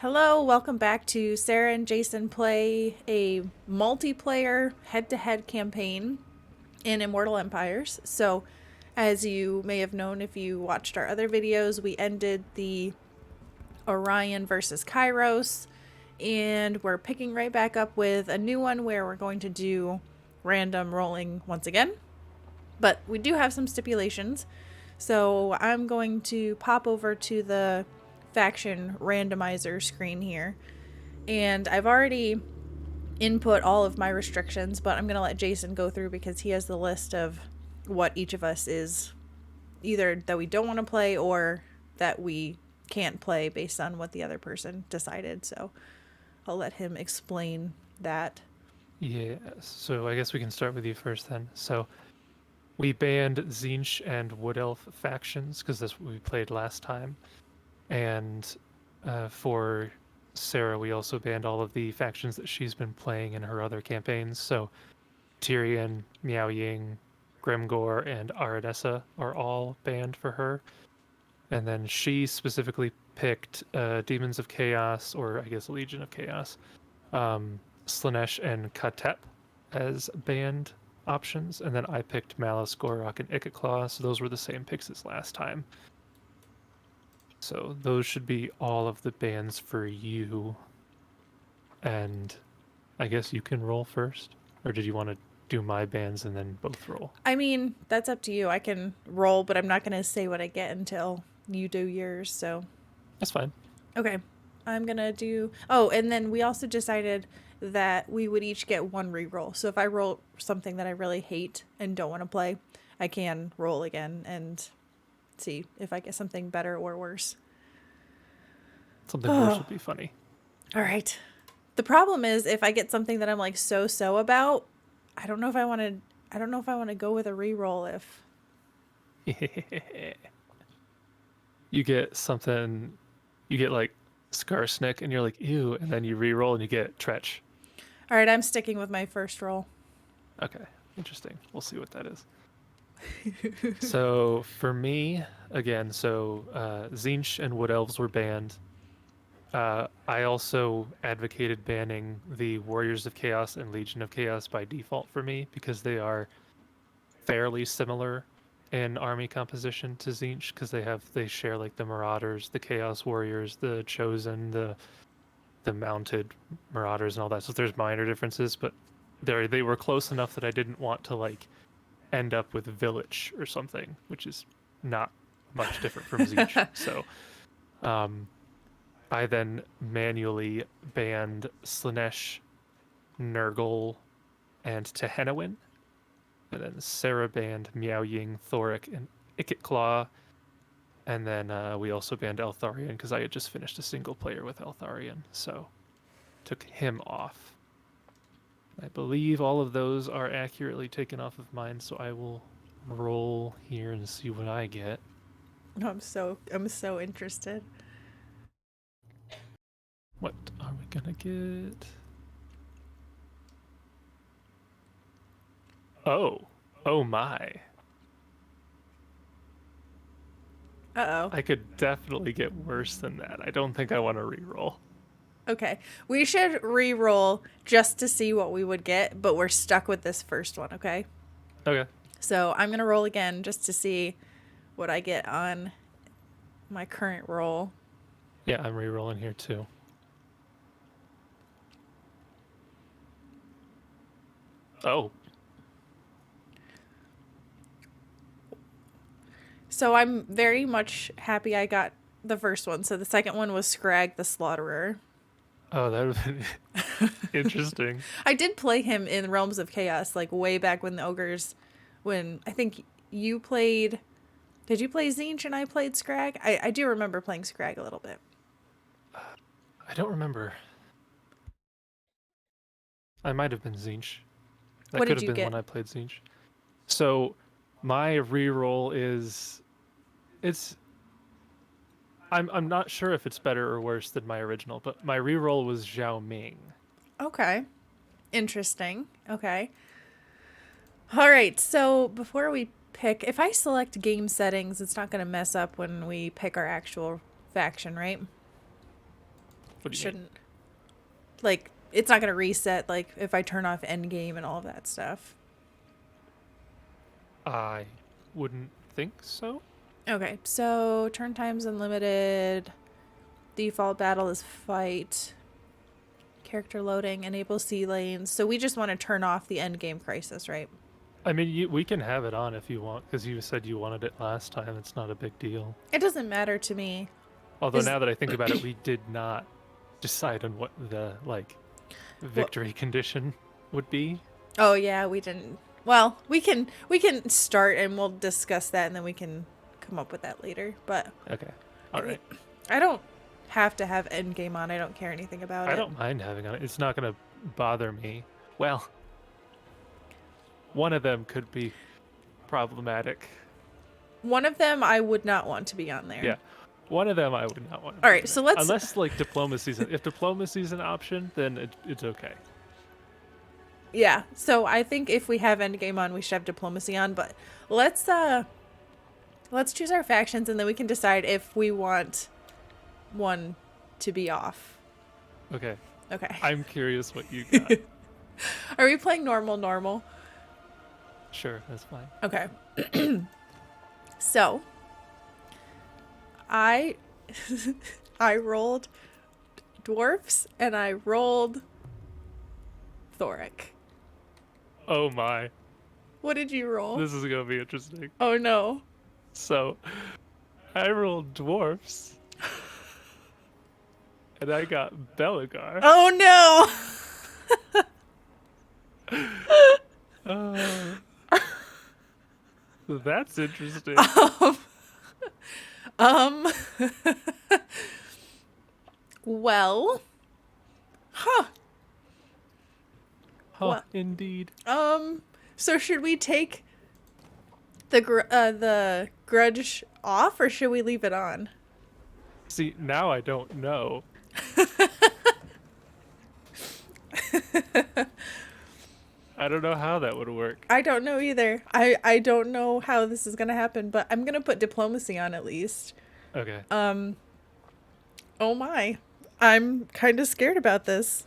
Hello, welcome back to Sarah and Jason play a multiplayer head-to-head campaign in Immortal Empires. So, as you may have known if you watched our other videos, we ended the Orion versus Kairos, and we're picking right back up with a new one where we're going to do random rolling once again. But we do have some stipulations. So I'm going to pop over to the faction randomizer screen here. And I've already input all of my restrictions, but I'm going to let Jason go through because he has the list of what each of us is either that we don't want to play or that we can't play based on what the other person decided. So I'll let him explain that. Yes, so I guess we can start with you first then. So we banned Zinch and Wood Elf factions because that's what we played last time. And for Sarah, we also banned all of the factions that she's been playing in her other campaigns. So Tyrion, Miao Ying, Grimgor, and Aradessa are all banned for her. And then she specifically picked Demons of Chaos, or I guess Legion of Chaos, Slanesh and Katep as banned options, and then I picked Malice, Gorok, and Ikitclaw, so those were the same picks as last time. So those should be all of the bans for you. And I guess you can roll first, or did you want to do my bans and then both roll? I mean, that's up to you. I can roll, but I'm not going to say what I get until you do yours. So, That's fine. okay. I'm going to do. Oh, and then we also decided that we would each get one reroll. So if I roll something that I really hate and don't want to play, I can roll again and see if I get something better or worse. Something worse would be funny. All right. The problem is if I get something that I'm like so about, I don't know if I want to. I don't know if I want to go with a reroll if. You get something, you get like Skarsnik, and you're like, ew, and then you re-roll and you get Tretch. All right, I'm sticking with my first roll. Okay, interesting. We'll see what that is. So for me, again, Zinch and Wood Elves were banned. I also advocated banning the Warriors of Chaos and Legion of Chaos by default for me because they are fairly similar in army composition to Zinch because they share like the Marauders, the Chaos Warriors, the Chosen, the mounted Marauders and all that. So there's minor differences, but they were close enough that I didn't want to like end up with Village or something, which is not much different from Zinch. So I then manually banned Slanesh, Nurgle, and Tehenawin. And then Sarah banned Miao Ying, Thoric, and Ikitclaw. And then we also banned Eltharion because I had just finished a single player with Eltharion. So took him off. I believe all of those are accurately taken off of mine, so I will roll here and see what I get. I'm so interested. What are we gonna get? Oh my. Uh-oh. I could definitely get worse than that. I don't think I want to re-roll. Okay. We should re-roll just to see what we would get, but we're stuck with this first one, okay? Okay. So I'm going to roll again just to see what I get on my current roll. Yeah, I'm re-rolling here too. Oh. So I'm very much happy I got the first one. So the second one was Scrag the Slaughterer. Oh, that would have been interesting. I did play him in Realms of Chaos, like way back when the ogres, when I think you played. Did you play Zinch and I played Scrag? I do remember playing Scrag a little bit. I don't remember. I might have been Zinch. That What could did have you been get? when I played Zinch. So my re-roll is it's I'm not sure if it's better or worse than my original, but my re-roll was Zhao Ming. Okay. Interesting. Okay. All right. So before we pick, if I select game settings, it's not going to mess up when we pick our actual faction, right? What do you mean? shouldn't. Like, it's not going to reset, like, if I turn off endgame and all of that stuff. I wouldn't think so. Okay, so turn time's unlimited. Default battle is fight. Character loading, enable sea lanes. So we just want to turn off the endgame crisis, right? I mean, we can have it on if you want, because you said you wanted it last time. It's not a big deal. It doesn't matter to me. Although now that I think about it, we did not decide on what the victory condition would be. Oh yeah, we didn't. Well, we can start and we'll discuss that, and then we can come up with that later. But Okay, all right. I don't have to have endgame on. I don't care anything about it. I don't mind having on it. It's not gonna bother me. Well, one of them could be problematic. One of them I would not want to be on there. Yeah. One of them I would not want to All be right, on so there. let's. Unless like diplomacy's if diplomacy's an option, then it's okay. Yeah. So I think if we have endgame on, we should have diplomacy on. But let's choose our factions, and then we can decide if we want one to be off. Okay. Okay. I'm curious what you got. Are we playing normal? Sure, that's fine. Okay. So I rolled dwarfs and I rolled Thoric. Oh my. What did you roll? This is gonna be interesting. Oh no. So I rolled dwarfs. And I got Belagar. Oh Oh. That's interesting. no. Um Well, Huh, Well- indeed. so should we take the grudge off, or should we leave it on? See, now I don't know. I don't know how that would work. I don't know either. I don't know how this is gonna happen, but I'm gonna put diplomacy on at least. Okay. Oh my. I'm kind of scared about this.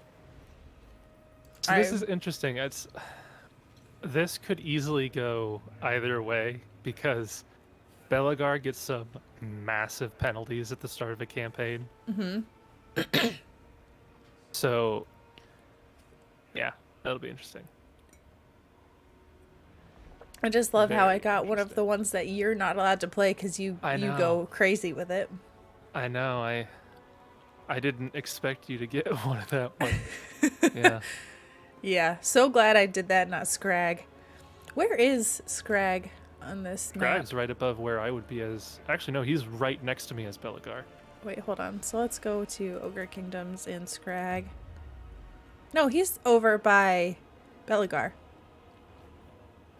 So this is interesting. This could easily go either way because Belagar gets some massive penalties at the start of a campaign. Mm-hmm. So, yeah, that'll be interesting. I just love how Very I got one of the ones that you're not allowed to play because you know. go crazy with it. I know. I didn't expect you to get one of that one. Yeah. Yeah, so glad I did that, not Scrag. Where is Scrag on this map? Scrag's right above where I would be as... Actually, no, he's right next to me as Belagar. Wait, hold on. So let's go to Ogre Kingdoms in Scrag. No, he's over by Belagar.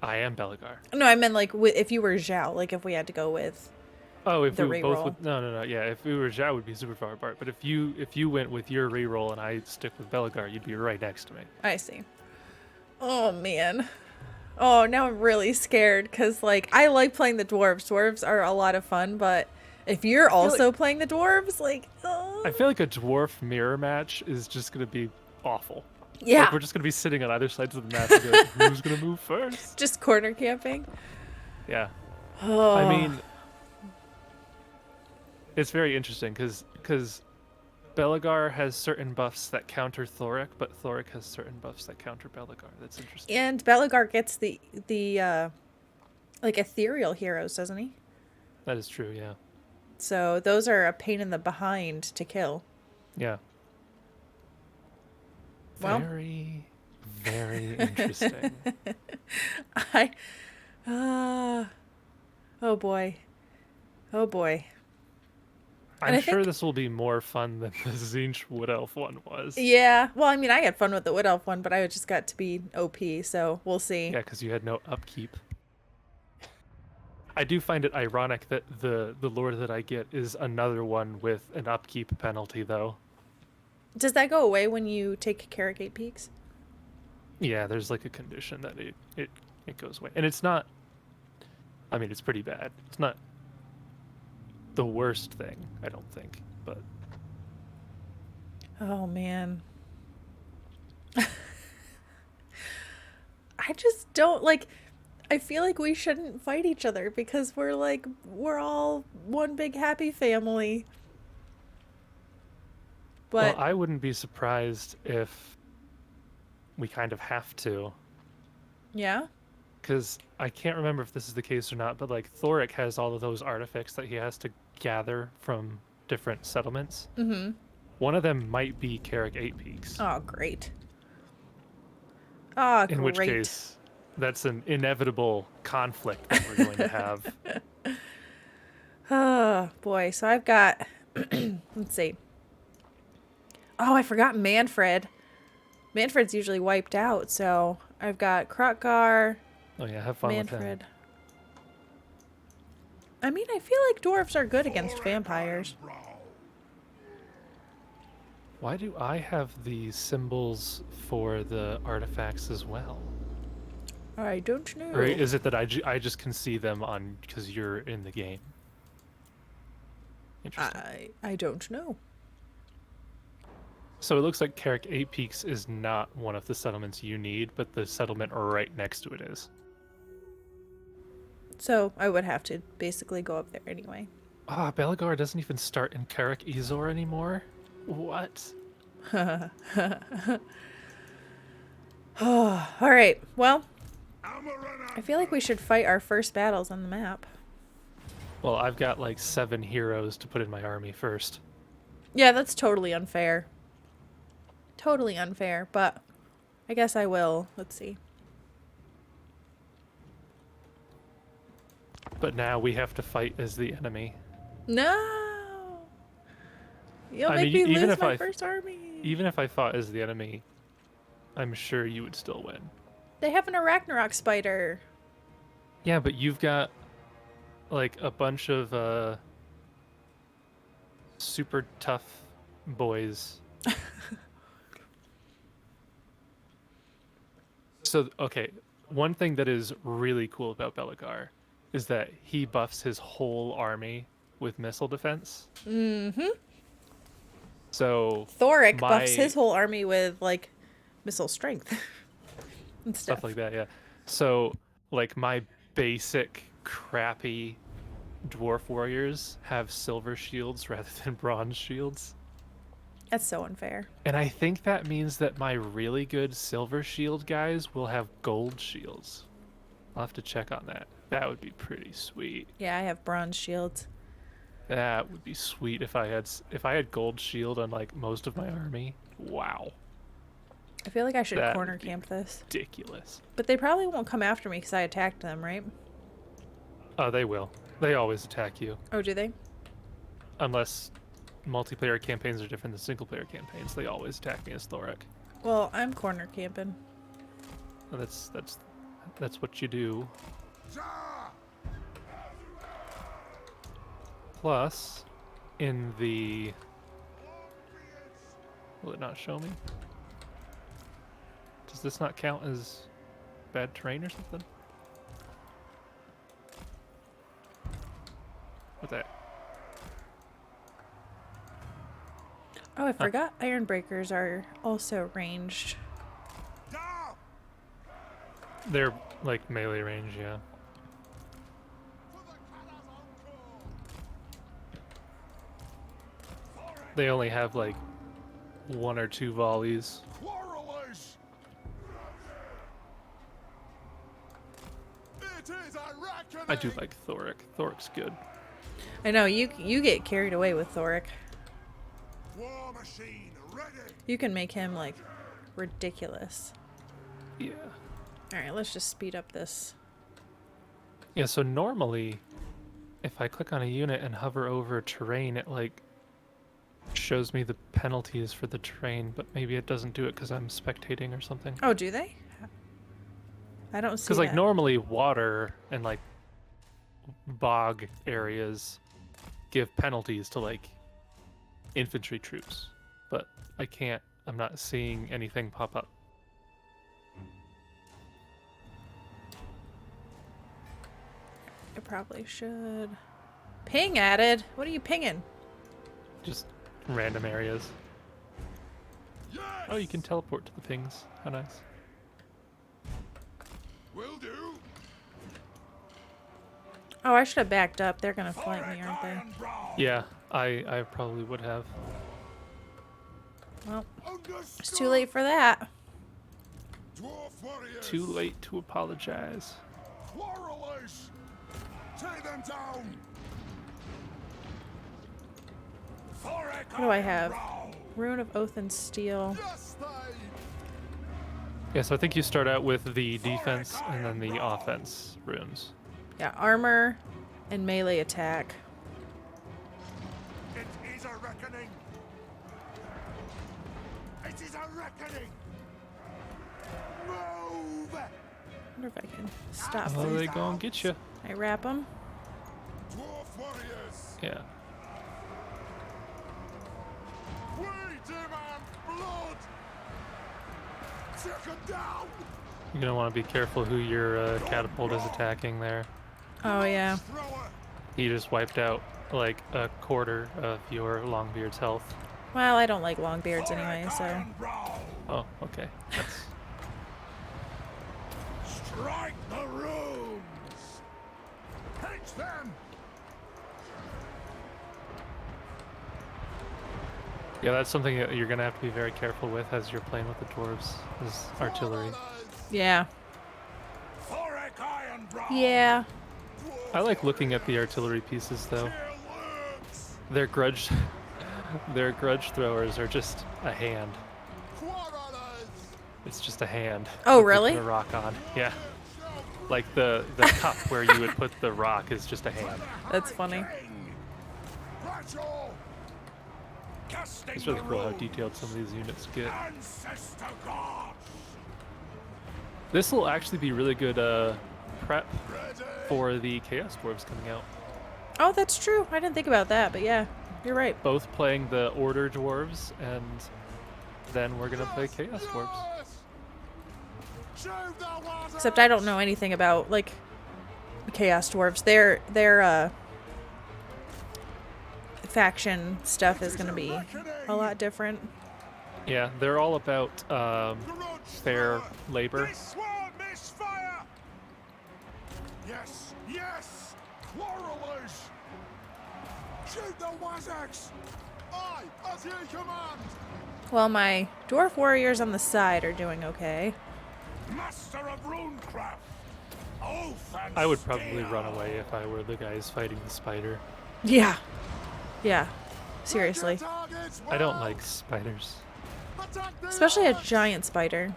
I am Belagar. No, I meant like if you were Zhao, like if we had to go with... Oh, if the we both reroll. would... No. Yeah, if we were Zhao, would be super far apart. But if you went with your reroll and I stick with Belagar, you'd be right next to me. I see. Oh, man. Oh, now I'm really scared because, like, I like playing the dwarves. Dwarves are a lot of fun, but if you're also playing the dwarves, like... I feel like a dwarf mirror match is just going to be awful. Yeah. Like, we're just going to be sitting on either sides of the map and be like, who's going to move first? Just corner camping. Yeah. Oh. I mean, it's very interesting because Belagar has certain buffs that counter Thoric, but Thoric has certain buffs that counter Belagar. That's interesting. And Belagar gets the like ethereal heroes, doesn't he? That is true, yeah. So those are a pain in the behind to kill. Yeah. Well. Very, very interesting. Oh boy. Oh boy. And I'm I sure think- this will be more fun than the Zinch Wood Elf one was. Yeah. Well, I mean, I had fun with the Wood Elf one, but I just got to be OP, so we'll see. Yeah, because you had no upkeep. I do find it ironic that the lore that I get is another one with an upkeep penalty, though. Does that go away when you take Carragate Peaks? Yeah, there's like a condition that it goes away. And it's not... I mean, it's pretty bad. It's not the worst thing, I don't think, but... Oh man. I just don't like. I feel like we shouldn't fight each other because we're all one big happy family. Well, But I wouldn't be surprised if we kind of have to, yeah. because I can't remember if this is the case or not, but like Thoric has all of those artifacts that he has to gather from different settlements. Mm-hmm. One of them might be Carrick Eight Peaks, Oh great. Oh in which great. case that's an inevitable conflict that we're going to have. Oh boy. So I've got. Let's see. Oh, I forgot Manfred. Manfred's usually wiped out, so I've got Krotgar, Oh yeah, have fun with him. Manfred. I mean, I feel like dwarves are good against vampires. Why do I have the symbols for the artifacts as well? I don't know. Or is it that I just can see them on because you're in the game? Interesting. I don't know. So it looks like Carrick Eight Peaks is not one of the settlements you need, but the settlement right next to it is. So I would have to basically go up there anyway. Ah, Belagar doesn't even start in Carrick Ezor anymore? What? All right. Well, I feel like we should fight our first battles on the map. Well, I've got like 7 heroes to put in my army first. Yeah, that's totally unfair. Totally unfair, but I guess I will. Let's see. But now we have to fight as the enemy. No! You'll I make mean, me even lose if my I- first army. Even if I fought as the enemy, I'm sure you would still win. They have an Arachnarok spider. Yeah, but you've got like a bunch of super tough boys. So, okay, one thing that is really cool about Belagar is that he buffs his whole army with missile defense. Mm-hmm. So Thoric my buffs his whole army with, like, missile strength. And stuff like that, yeah. So like my basic crappy dwarf warriors have silver shields rather than bronze shields. That's so unfair. And I think that means that my really good silver shield guys will have gold shields. I'll have to check on that. That would be pretty sweet. Yeah, I have bronze shields. That would be sweet if I had gold shield on like most of my army. Wow. I feel like I should That corner would be camp this. Ridiculous. But they probably won't come after me because I attacked them, right? Oh, they will. They always attack you. Oh, do they? Unless multiplayer campaigns are different than single player campaigns. They always attack me as Thoric. Well, I'm corner camping. That's what you do. Plus, in the... Will it not show me? Does this not count as bad terrain or something? What that? Oh, I forgot iron breakers are also ranged. They're like melee range, yeah. They only have like 1 or 2 volleys. I do like Thoric. Thoric's good. I know, you get carried away with Thoric. War machine ready. You can make him, like, ridiculous. Yeah. Alright, let's just speed up this. Yeah, so normally, if I click on a unit and hover over terrain, it like shows me the penalties for the terrain, but maybe it doesn't do it because I'm spectating or something. Oh, do they? I don't see Because like that. normally water and like bog areas give penalties to like infantry troops, but I'm not seeing anything pop up. I probably should. Ping added? What are you pinging? Just random areas. Yes. Oh, you can teleport to the pings. How nice. Will do. Oh, I should have backed up. They're gonna flank me, Forek aren't they? Iron Brow. Yeah, I probably would have. Well, Understood. it's too late for that. Dwarf warriors. Too late to apologize. Quarrelers. Tear them down. Forek What do I Iron have? Brow. Rune of Oath and Steel. Yes, they. Yeah, so I think you start out with the defense and then the offense runes. Yeah, armor and melee attack. It is a reckoning. It is a reckoning. Move. I wonder if I can stop Oh, them. they gonna get you. I wrap them. Dwarf warriors. Yeah. We demand blood. Take them down. You're gonna want to be careful who your catapult is attacking there. Oh yeah. Thrower. He just wiped out like a quarter of your Longbeard's health. Well, I don't like long beards anyway, so. Iron Brow. Oh, okay. That's Strike the rooms. Hit them. yeah, that's something that you're gonna have to be very careful with as you're playing with the dwarves. Is artillery. Yeah. Forek Iron Brow. Yeah. I like looking at the artillery pieces though. Kill works. Their grudge, their grudge throwers are just a hand. Quarrelers. It's just a hand. Oh, that they really? Put a rock on. Yeah. Like the cup where you would put the rock is just a hand. That's funny. Rachel. Casting It's really the cool how rune. detailed some of these units get. Ancestor gods. This will actually be really good prep Ready. for the Chaos Dwarves coming out. Oh, that's true. I didn't think about that, but yeah, you're right. Both playing the Order Dwarves, and then we're gonna play Chaos Dwarves. Yes. Shoot the water. Except I don't know anything about like Chaos Dwarves. Their faction stuff is gonna be a lot different. Yeah, they're all about Grudge fair thrower. labor. This won't misfire. Yes, yes. Quarrelers. Shoot the Wazax. Aye, as you command. Well, my dwarf warriors on the side are doing okay. Master of runecraft. Oath and I would probably steel. run away if I were the guys fighting the spider. Yeah. Yeah. Seriously. Take your targets I don't well. like spiders. Attack the Especially a odds. giant spider.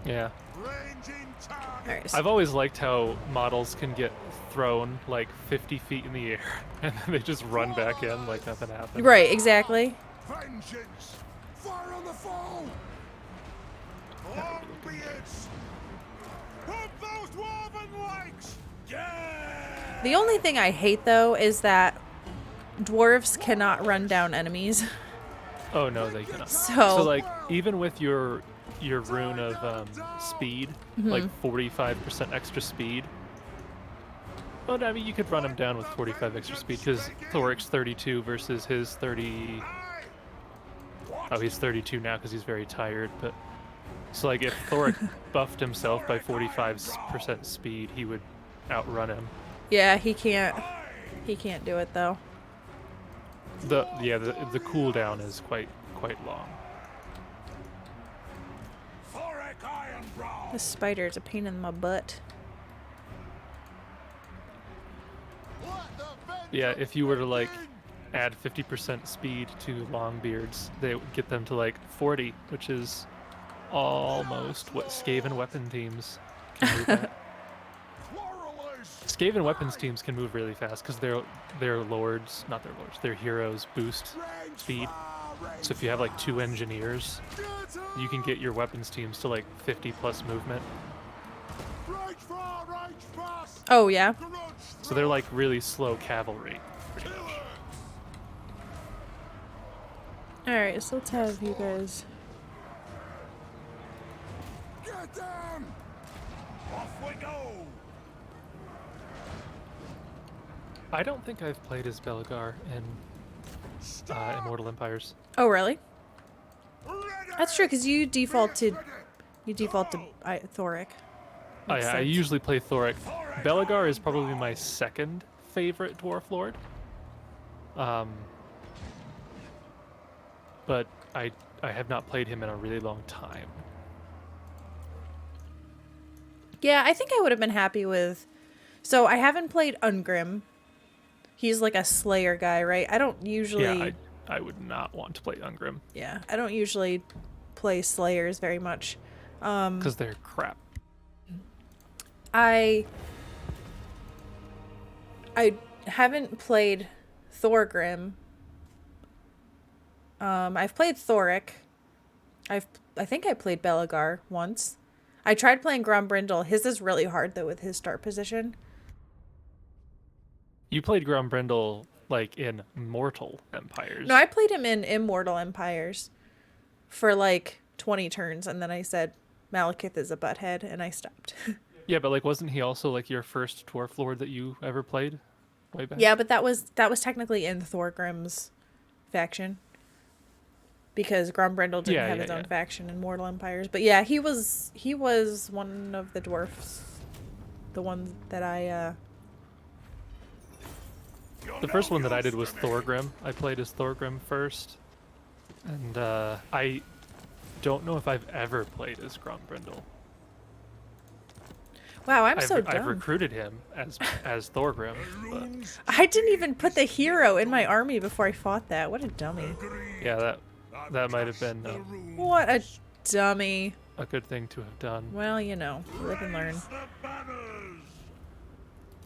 Yeah. Ranging target. Alright. I've always liked how models can get thrown like 50 feet in the air and then they just run back in like nothing happened. Right, exactly. Vengeance. Fire on the foe. Longbeards. Pump those dwarven legs. Yeah. The only thing I hate though is that dwarves cannot run down enemies. Oh no, they cannot. So, Like even with your rune of speed, like 45% extra speed. But I mean, you could run him down with 45 extra speed because Thoric's 32 versus his 30. Aye. Oh, he's 32 now because he's very tired. But so like if Thoric buffed himself by 45% speed, he would outrun him. yeah, he can't do it though. The cooldown is quite long. Forek Iron Brow. This spider's a pain in my butt. Let the vengeance Yeah, if you were to like begin. add 50% speed to Longbeards, they would get them to like 40, which is almost what Skaven weapon teams can move at. Quarrelers. Skaven weapons teams can move really fast because their lords, not their lords, their heroes boost Range speed. fire, range So if you have like 2 engineers, fire. you can get your weapons teams to like 50 plus movement. Range fire, range fast. Oh yeah. Grudge So they're like really slow cavalry, pretty thrower. much. Alright, so let's have you guys. Get them. Off we go. I don't think I've played as Belgar in Immortal Empires. Oh really? That's true, because you default to Thoric. Oh Makes yeah, I sense. usually play Thoric. Belagar is probably my second favorite Dwarf Lord. But I have not played him in a really long time. Yeah, I think I would have been happy with. So I haven't played Ungrim. He's like a Slayer guy, right? I don't usually. Yeah, I would not want to play Ungrim Yeah, I don't usually play Slayers very much. because they're crap. I haven't played Thorgrim. I've played Thoric. I think I played Belagar once. I tried playing Grombrindle. His is really hard though with his start position. You played Grombrindle like in Mortal Empires. No, I played him in Immortal Empires for like 20 turns, and then I said Malekith is a butthead, and I stopped. Yeah, but like, wasn't he also like your first Dwarf Lord that you ever played way back? Yeah, but that was technically in Thorgrim's faction. Because Grombrindle didn't have his own faction in Mortal Empires. But yeah, he was one of the dwarfs. The one that I The first one that I did was Thorgrim. I played as Thorgrim first. And I don't know if I've ever played as Grombrindle. Wow, I'm so I've dumb. recruited him as Thorgrim, but I didn't even put the hero in my army before I fought that. What a dummy. yeah, that might have been What a dummy. a good thing to have done. Well, you know, live and learn.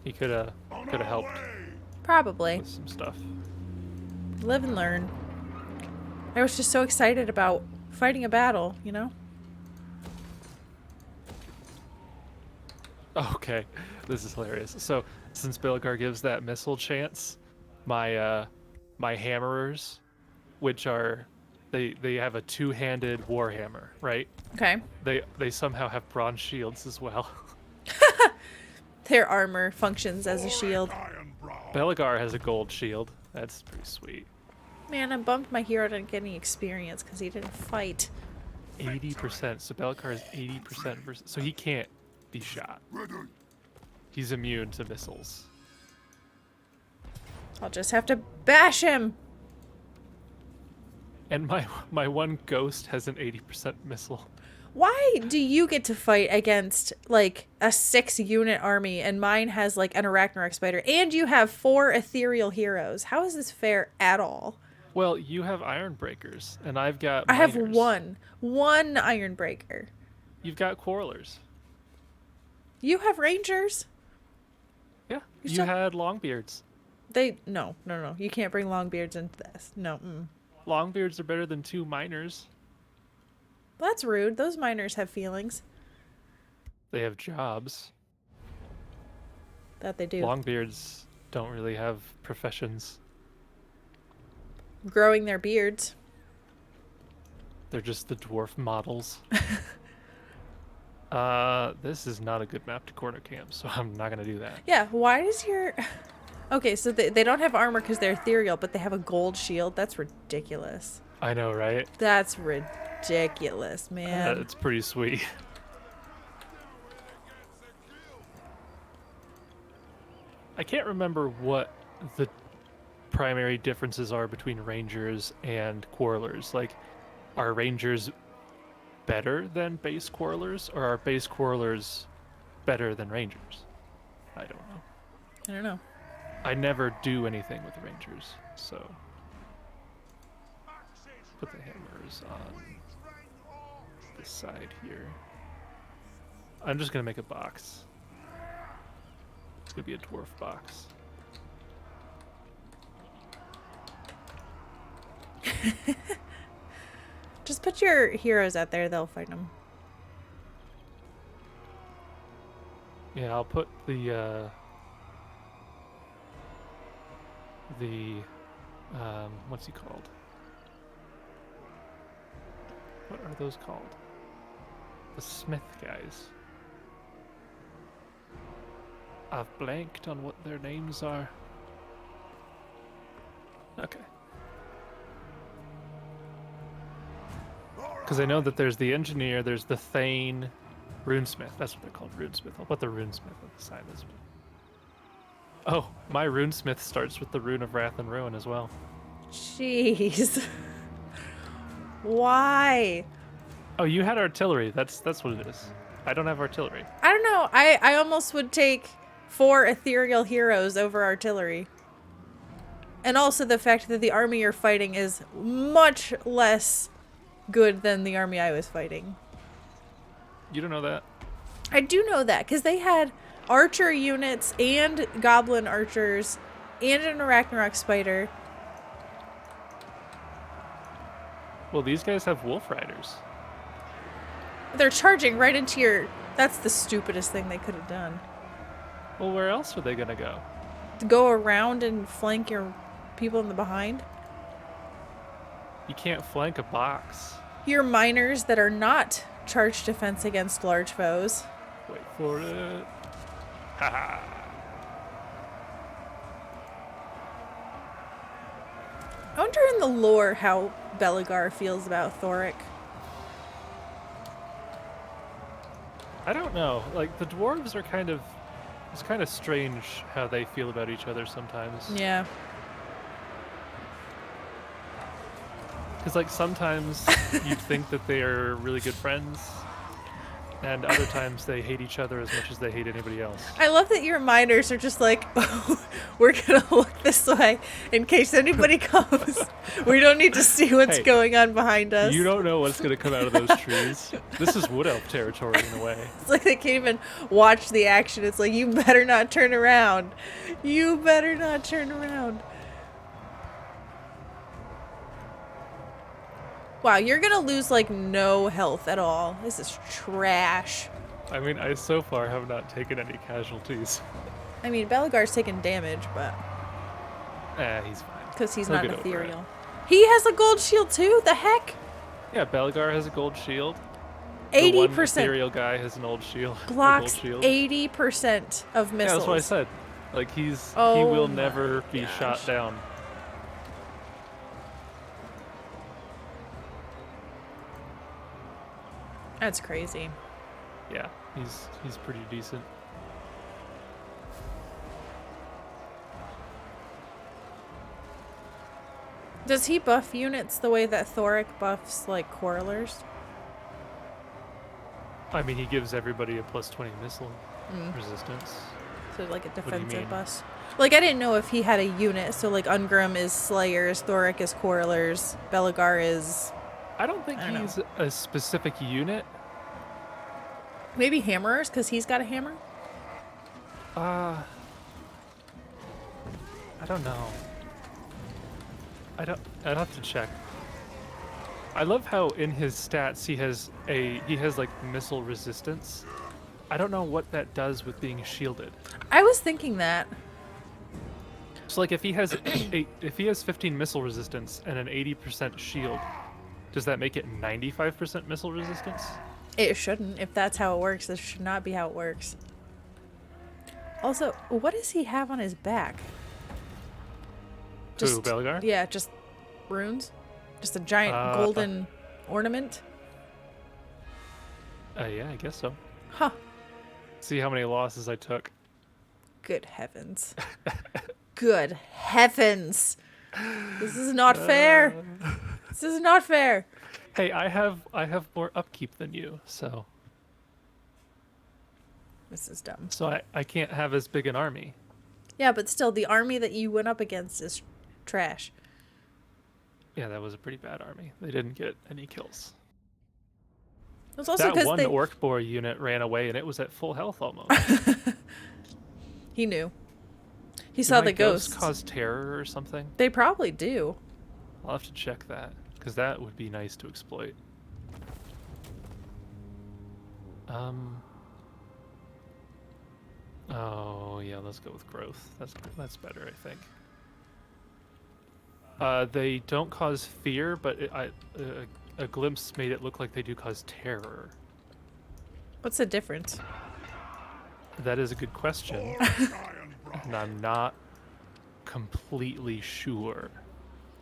He could have helped Probably. with some stuff. Live and learn. I was just so excited about fighting a battle, you know? Okay, this is hilarious. So, since Belagar gives that missile chance, my my hammerers, which are they have a two-handed warhammer, right? Okay. They somehow have bronze shields as well. Their armor functions as a shield. Belagar has a gold shield. That's pretty sweet. Man, I'm bummed my hero didn't get any experience because he didn't fight. 80%. So Belagar is 80% versus. So he can't be shot. He's immune to missiles. I'll just have to bash him. And my one ghost has an 80% missile. Why do you get to fight against like a 6-unit army and mine has like an Arachnarok spider and you have 4 ethereal heroes? How is this fair at all? Well, you have iron breakers, and I've got I have miners. one iron breaker. You've got quarrelers. You have rangers. Yeah, You you still- had longbeards. No. You can't bring Longbeards into this. No. Longbeards are better than 2 miners. Well, that's rude. Those miners have feelings. They have jobs. That they do. Longbeards don't really have professions. Growing their beards. They're just the dwarf models. This is not a good map to corner camp, so I'm not gonna do that. Yeah, why does your... Okay, so they don't have armor because they're ethereal, but they have a gold shield. That's ridiculous. I know, right? That's ridiculous, man. It's pretty sweet. I can't remember what the primary differences are between rangers and quarrelers. Like, are rangers better than base quarrelers, or are base quarrelers better than rangers? I don't know. I don't know. I never do anything with rangers, so put the hammers on this side here. I'm just gonna make a box. It's gonna be a dwarf box. Just put your heroes out there. They'll fight them. Yeah, I'll put the what's he called? What are those called? The smith guys. I've blanked on what their names are. Okay. Because I know that there's the engineer, there's the Thane, runesmith. That's what they're called, runesmith. I'll put the runesmith on the side as well. Oh, my runesmith starts with the rune of wrath and ruin as well. Jeez. Why? Oh, you had artillery. That's what it is. I don't have artillery. I don't know. I almost would take 4 ethereal heroes over artillery. And also the fact that the army you're fighting is much less good than the army I was fighting. You don't know that? I do know that because they had archer units and goblin archers and an Arachnarok spider. Well, these guys have wolf riders. They're charging right into your... That's the stupidest thing they could have done. Well, where else were they gonna go? To go around and flank your people in the behind. You can't flank a box. Your miners that are not charged defense against large foes. Wait for it. Haha. I wonder in the lore how Belegar feels about Thoric. I don't know. Like the dwarves are kind of, it's kind of strange how they feel about each other sometimes. Yeah. Because like sometimes you'd think that they are really good friends, and other times they hate each other as much as they hate anybody else. I love that your miners are just like, oh, we're gonna look this way in case anybody comes. We don't need to see what's Hey, going on behind us. You don't know what's gonna come out of those trees. This is wood elf territory in a way. It's like they can't even watch the action. It's like, you better not turn around. You better not turn around. Wow, you're gonna lose like no health at all. This is trash. I mean, I so far have not taken any casualties. I mean, Belegar's taking damage, but He's fine. because he's He'll not get over it. ethereal. He has a gold shield too. The heck? Yeah, Belegar has a gold shield. The one 80% ethereal guy has an old shield. a gold blocks shield. 80% of Yeah, missiles. that's what I said. Like he Oh will my never be gosh. shot down. That's crazy. Yeah, he's pretty decent. Does he buff units the way that Thoric buffs like Quarrelers? I mean, he gives everybody a plus 20 missile resistance. So like a do you defensive mean? bus. Like I didn't know if he had a unit. So like Ungrim is Slayers, Thoric is Quarrelers, Belegar is I don't think I don't he's a specific unit. maybe Hammerers because he's got a hammer. I don't know. I'd have to check. I love how in his stats he has like missile resistance. I don't know what that does with being shielded. I was thinking that. So like if he has if he has 15 missile resistance and an 80% shield, does that make it 95% missile resistance? It shouldn't. If that's how it works, this should not be how it works. Also, what does he have on his back? Who, Belegar? Yeah, just runes? Just a giant golden ornament? Yeah, I guess so. Huh. See how many losses I took. Good heavens. Good heavens. This is not fair. This is not fair. Hey, I have more upkeep than you, so This is dumb. I can't have as big an army. Yeah, but still, the army that you went up against is trash. Yeah, that was a pretty bad army. They didn't get any kills. It's also That because one they... orc boar unit ran away and it was at full health almost. He knew. He Did saw my the ghosts ghost. cause terror or something? They probably do. I'll have to check that, because that would be nice to exploit. Oh yeah, let's go with growth. That's better, I think. They don't cause fear, but a glimpse made it look like they do cause terror. What's the difference? That is a good question, and I'm not completely sure.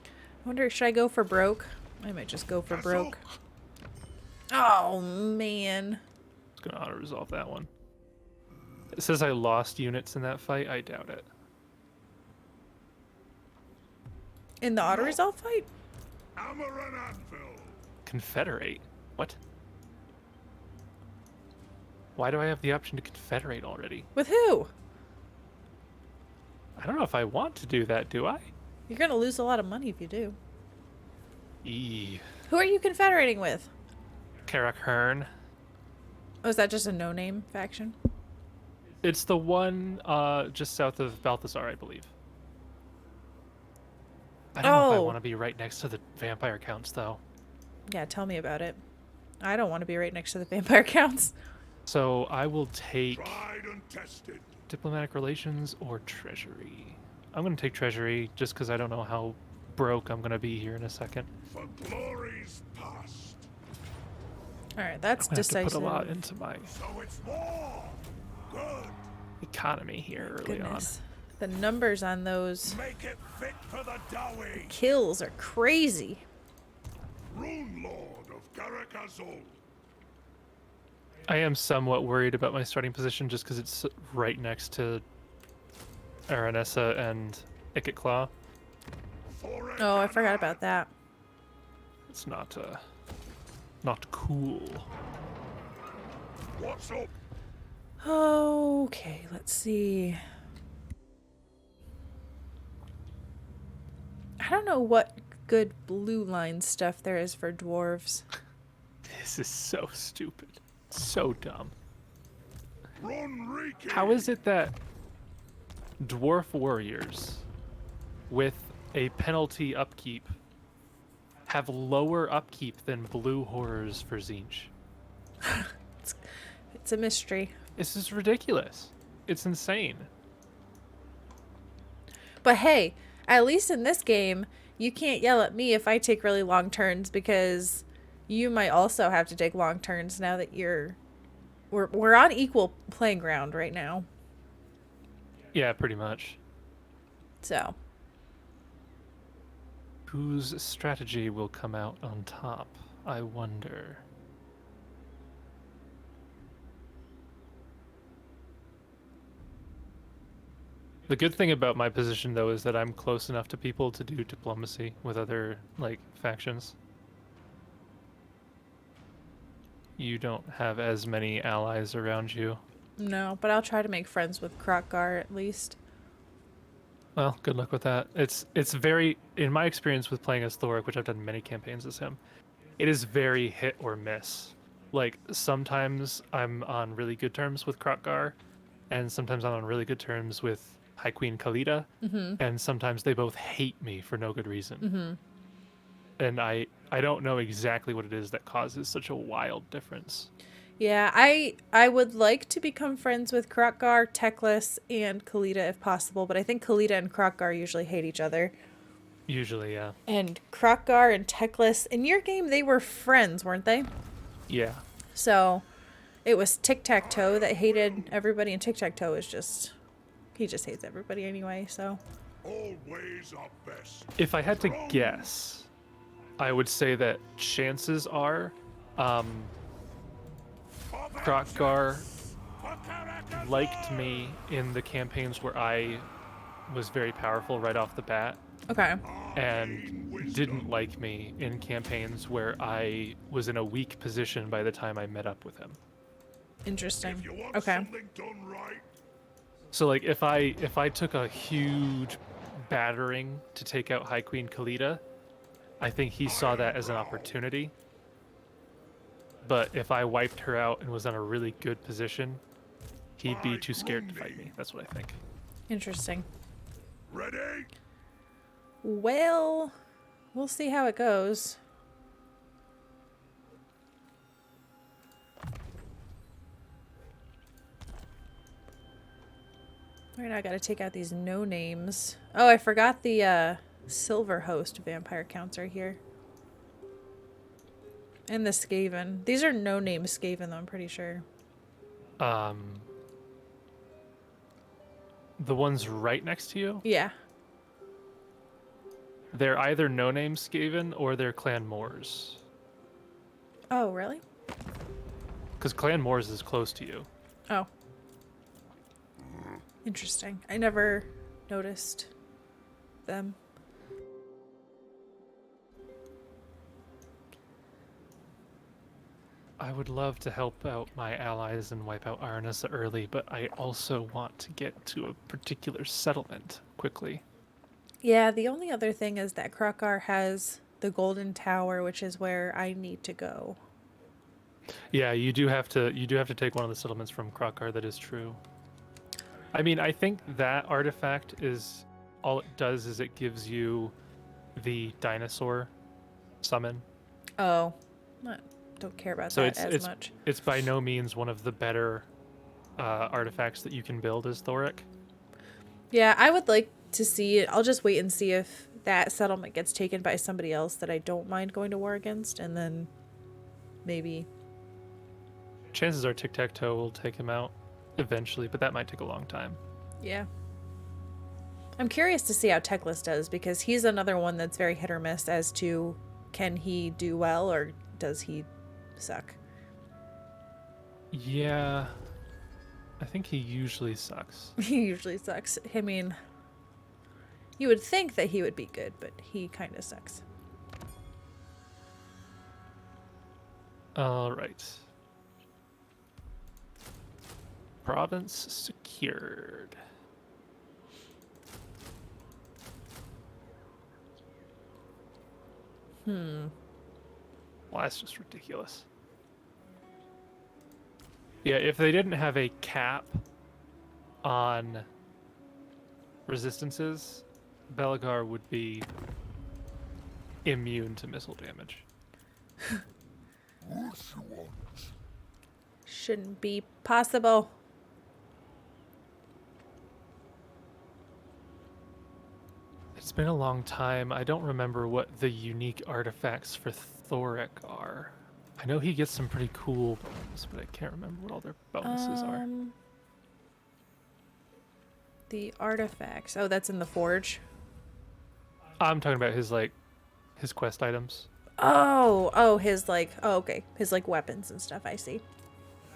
I wonder, should I go for broke? I might just go for broke. Oh, man. It's gonna auto resolve that one. It says I lost units in that fight. I doubt it. In the auto-resolve fight? Hammer and anvil. Confederate? What? Why do I have the option to confederate already? With who? I don't know if I want to do that, do I? You're going to lose a lot of money if you do. Eee. Who are you confederating with? Karak Hearn. Oh, is that just a no-name faction? It's the one just south of Balthazar, I believe. I don't know if I Oh. want to be right next to the vampire counts, though. Yeah, tell me about it. I don't want to be right next to the vampire counts. So I will take Tried and tested. diplomatic relations or treasury. I'm going to take treasury just because I don't know how broke I'm going to be here in a second. For glories past. All right, that's I'm going to have to decisive. put a lot into my So it's war. Good. economy here early Goodness. The numbers on those Make it fit for the Dowie. kills are crazy. Rune Lord of Karakazul. on. I am somewhat worried about my starting position just because it's right next to Aranessa and Ikit Claw. Oh, I forgot about that. It's not cool. What's up? Okay, let's see. I don't know what good blue line stuff there is for dwarves. This is so stupid. So dumb. Run Riki. How is it that dwarf warriors with a penalty upkeep have lower upkeep than blue horrors for Tzeentch? It's a mystery. This is ridiculous. It's insane. But hey, at least in this game, you can't yell at me if I take really long turns because you might also have to take long turns now that we're on equal playing ground right now. Yeah, pretty much. So, Whose strategy will come out on top? I wonder. The good thing about my position, though, is that I'm close enough to people to do diplomacy with other, like, factions. You don't have as many allies around you. no, but I'll try to make friends with Krokgar at least. Well, good luck with that. It's very, in my experience with playing as Thoric, which I've done many campaigns as him, it is very hit or miss. Like, sometimes I'm on really good terms with Krokgar, and sometimes I'm on really good terms with High Queen Khalida, and sometimes they both hate me for no good reason. And I don't know exactly what it is that causes such a wild difference. Yeah, I would like to become friends with Krokgar, Teclis, and Khalida if possible, but I think Khalida and Krokgar usually hate each other. Usually, yeah. And Krokgar and Teclis, in your game, they were friends, weren't they? Yeah. So it was Tic-Tac-Toe that hated everybody, and Tic-Tac-Toe is just, he just hates everybody anyway, so. Always our best. If I had to guess, I would say that chances are, Krokgar liked me in the campaigns where I was very powerful right off the bat, Okay. and didn't like me in campaigns where I was in a weak position by the time I met up with him. Interesting. If you want Okay. something done right, So like if I took a huge battering to take out High Queen Khalida, I think he saw that as an opportunity. But if I wiped her out and was in a really good position, he'd be too scared to fight me. That's what I think. Interesting. ready? Well, we'll see how it goes. Alright, I gotta take out these no names. Oh, I forgot the silver host vampire counts are here. And the Skaven. These are no name Skaven though, I'm pretty sure. The ones right next to you, Yeah. they're either no name Skaven or they're Clan Moors. Oh, really? Because Clan Moors is close to you. Oh. Interesting. I never noticed them. I would love to help out my allies and wipe out Aranessa early, but I also want to get to a particular settlement quickly. Yeah, the only other thing is that Krokar has the Golden Tower, which is where I need to go. Yeah, you do have to take one of the settlements from Krokar, that is true. I mean, I think that artifact is all it does is it gives you the dinosaur summon. Oh, don't care about So that as much. it's by no means one of the better artifacts that you can build as Thoric. Yeah, I would like to see it. I'll just wait and see if that settlement gets taken by somebody else that I don't mind going to war against, and then maybe. Chances are Tic-Tac-Toe will take him out eventually, but that might take a long time. Yeah. I'm curious to see how Teclis does, because he's another one that's very hit or miss as to can he do well or does he suck. Yeah, I think he usually sucks. He usually sucks. I mean, you would think that he would be good, but he kind of sucks. All right. Province secured. Well, that's just ridiculous. Yeah, if they didn't have a cap on resistances, Belagar would be immune to missile damage. Shouldn't be possible. It's been a long time. I don't remember what the unique artifacts for Thoric are. I know he gets some pretty cool bones, but I can't remember what all their bonuses are. The artifacts. Oh, that's in the forge. I'm talking about his quest items. His okay. His weapons and stuff, I see.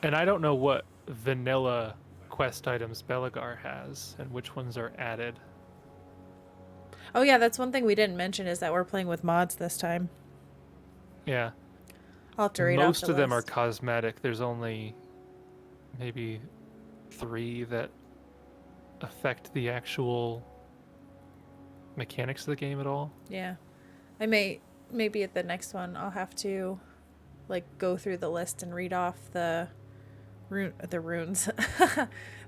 And I don't know what vanilla quest items Belagar has and which ones are added. Oh yeah, that's one thing we didn't mention is that we're playing with mods this time. Yeah. I'll have to read off Most the of them are list. cosmetic. There's only maybe 3 that affect the actual mechanics of the game at all. Yeah. Maybe at the next one I'll have to go through the list and read off the runes,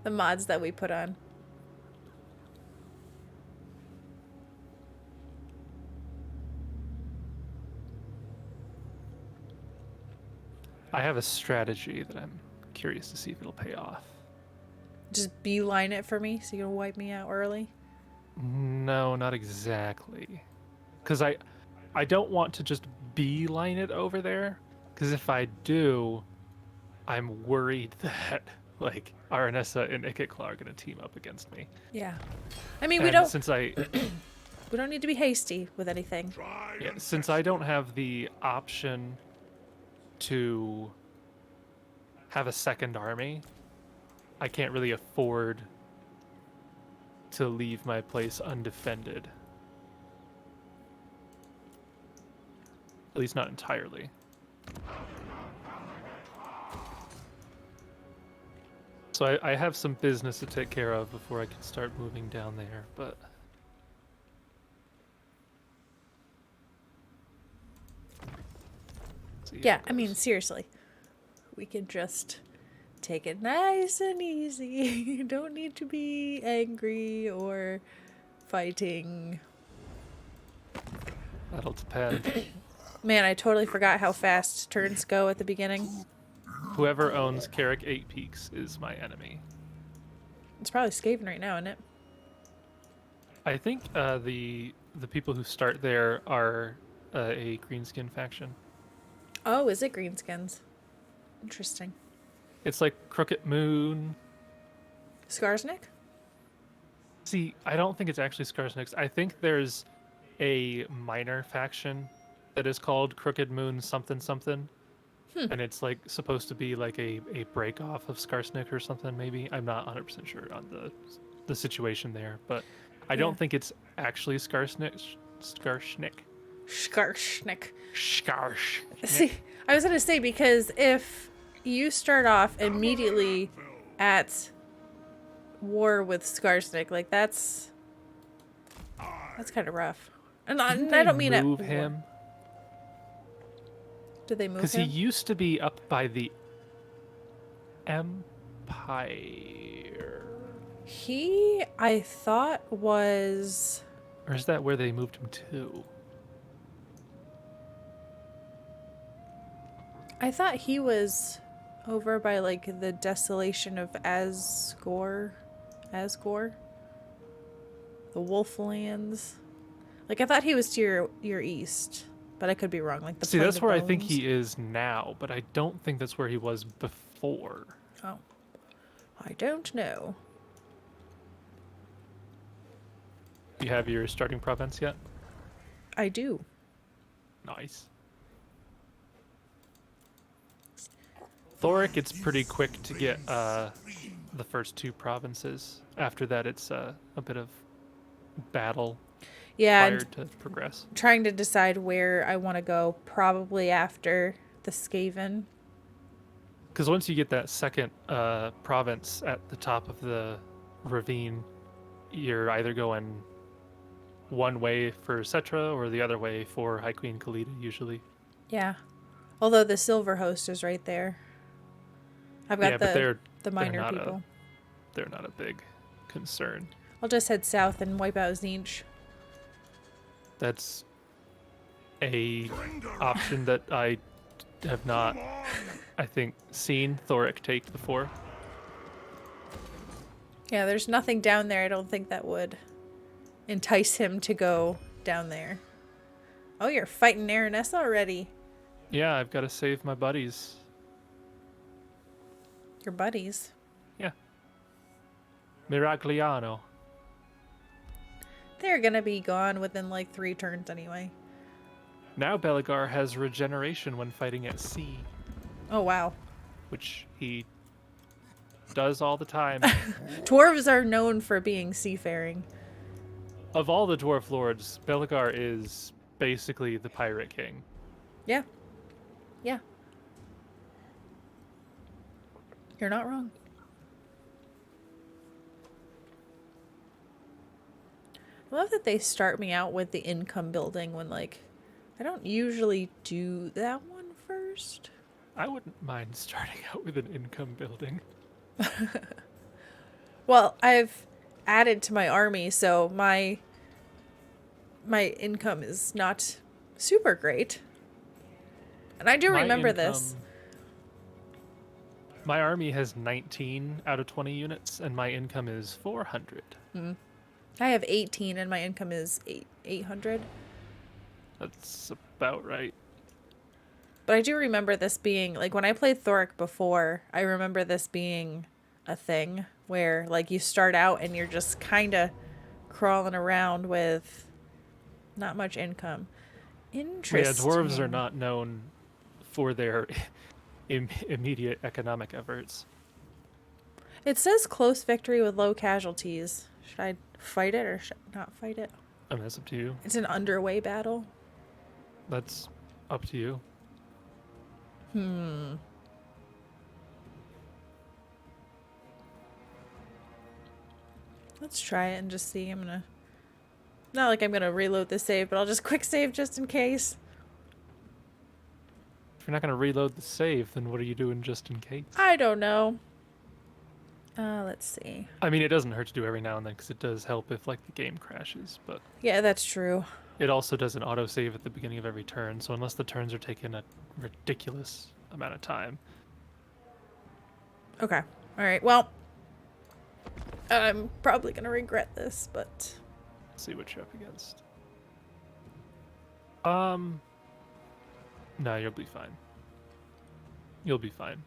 the mods that we put on. I have a strategy that I'm curious to see if it'll pay off. Just beeline it for me so you can wipe me out early. No, not exactly. Because I don't want to just beeline it over there. Because if I do, I'm worried that Aranessa and Ikikla are going to team up against me. Yeah. I mean, we And don't since I we don't need to be hasty with anything. since I don't have the option to have a second army, I can't really afford to leave my place undefended. At least not entirely. So I have some business to take care of before I can start moving down there, but... Yeah, I mean, seriously. We can just take it nice and easy. You don't need to be angry or fighting. That'll depend. Man, I totally forgot how fast turns go at the beginning. Whoever owns Carrick 8 Peaks is my enemy. It's probably Skaven right now, isn't it? I think the people who start there are a greenskin faction. Oh, is it Greenskins? Interesting. It's like Crooked Moon. Skarsnik? See, I don't think it's actually Skarsnik's. I think there's a minor faction that is called Crooked Moon something something. And it's like supposed to be like a break off of Skarsnik or something. Maybe I'm not 100% sure on the situation there, but I Yeah. don't think it's actually Skarsnik. Skarshnik. Skarsh. See, I was gonna say, because if you start off immediately at war with Skarsnik, like that's kind of rough. And I don't mean move at him war. Did they move because he him? used to be up by the Empire. He, I thought, was. Or is that where they moved him to? I thought he was over by like the desolation of Asgore, the Wolflands. Like I thought he was to your east, but I could be wrong. Like the See, Plain that's of where I think Bones. he is now, but I don't think that's where he was before. Oh, I don't know. You have your starting province yet? I do. Nice. Thoric, it's pretty quick to get the first two provinces. After that, it's a bit of battle Yeah, required and to progress. trying to decide where I want to go. Probably after the Skaven. Because once you get that second province at the top of the ravine, you're either going one way for Cetra or the other way for High Queen Khalida, usually. Yeah. Although the Silver Host is right there. I've got Yeah, but the minor not people. they're not a big concern. I'll just head south and wipe out Zinch. That's a option that I have not, I think, seen Thoric take before. Yeah, there's nothing down there. I don't think that would entice him to go down there. Oh, you're fighting Aranessa already. Yeah, I've got to save my buddies. Your buddies. Yeah. Miragliano. They're gonna be gone within like 3 turns anyway. Now Beligar has regeneration when fighting at sea, Oh, wow. which he does all the time. Dwarves are known for being seafaring. Of all the dwarf lords, Beligar is basically the pirate king. Yeah. Yeah. You're not wrong. I love that they start me out with the income building when, like, I don't usually do that one first. I wouldn't mind starting out with an income building. Well, I've added to my army, so my income is not super great. And I do My remember this. income- My army has 19 out of 20 units, and my income is 400. I have 18 and my income is 800. That's about right. But I do remember this being, like, when I played Thoric before, I remember this being a thing where, like, you start out and you're just kind of crawling around with not much income. Yeah, Interesting. dwarves are not known for their immediate economic efforts. It says close victory with low casualties. Should I fight it or should I not fight it? I mean, that's up to you. It's an underway battle. That's up to you. Let's try it and just see. Not like I'm gonna reload the save, but I'll just quick save just in case. If you're not going to reload the save, then what are you doing just in case? I don't know. Let's see. I mean, it doesn't hurt to do every now and then because it does help if, like, the game crashes, but Yeah, that's true. it also does an autosave at the beginning of every turn, so unless the turns are taking a ridiculous amount of time. Okay. All right. Well, I'm probably gonna regret this, but Let's see what you're up against. No, you'll be fine. You'll be fine.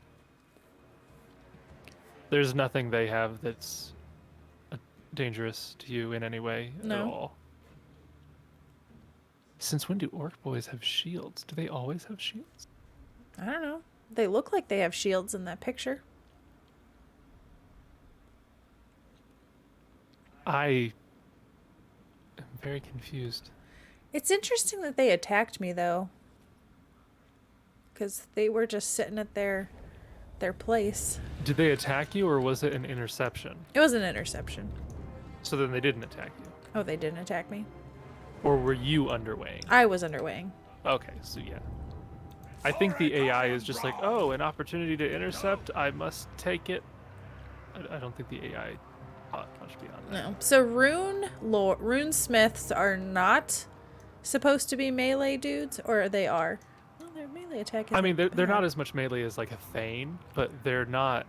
There's nothing they have that's dangerous to you in any way at No. all. Since when do orc boys have shields? Do they always have shields? I don't know. They look like they have shields in that picture. I am very confused. It's interesting that they attacked me, though. Because they were just sitting at their place. Did they attack you, or was it an interception? It was an interception. So then they didn't attack you. Oh, they didn't attack me? Or were you underweighing? I was underweighing. Okay, so yeah. I think the AI is just like, oh, an opportunity to intercept, I must take it. I don't think the AI thought much beyond that. No. So rune smiths are not supposed to be melee dudes, or they are? Well, their melee attack is I mean, they're not as much melee as like a Thane, but they're not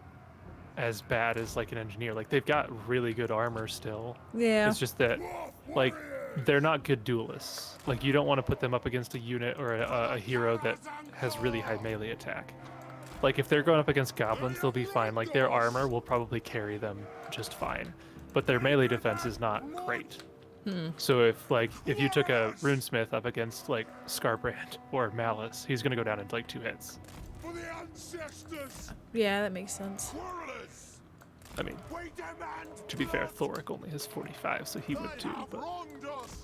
as bad as like an engineer. Like they've got really good armor still. Yeah. It's just that, like, they're not good duelists. Like you don't want to put them up against a unit or a hero that has really high melee attack. Like if they're going up against goblins, they'll be fine. Like their armor will probably carry them just fine, but their melee defense is not great. So if you took a runesmith up against like Scarbrand or Malice, he's gonna go down in like 2 hits. For the ancestors! Yeah, that makes sense. Quarrelers! I mean, We demand to be fair, Thoric only has 45, so he would too. But wronged us!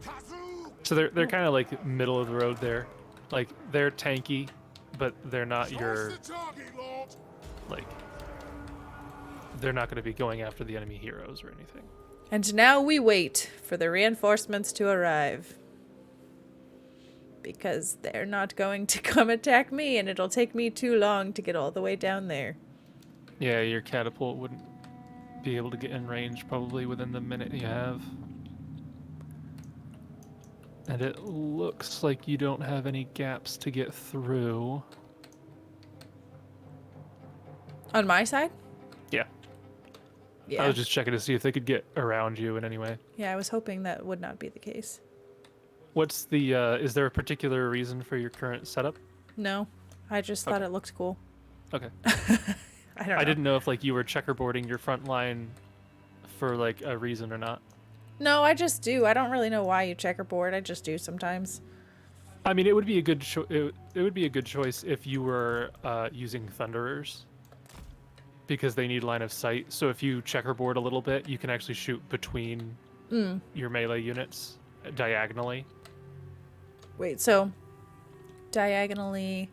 Tazu! so they're kind of like middle of the road there. Like they're tanky, but they're not your What's the target, Lord? like. They're not going to be going after the enemy heroes or anything. And now we wait for the reinforcements to arrive. Because they're not going to come attack me, and it'll take me too long to get all the way down there. Yeah, your catapult wouldn't be able to get in range probably within the minute you have. And it looks like you don't have any gaps to get through. On my side? Yeah. Yeah. I was just checking to see if they could get around you in any way. Yeah, I was hoping that would not be the case. What's the, is there a particular reason for your current setup? No, I just thought it looked cool. Okay. I don't know. I didn't know if like you were checkerboarding your front line for like a reason or not. No, I just do. I don't really know why you checkerboard. I just do sometimes. I mean, it would be a good it would be a good choice if you were using Thunderers, because they need line of sight. So if you checkerboard a little bit, you can actually shoot between your melee units diagonally. Wait, so diagonally.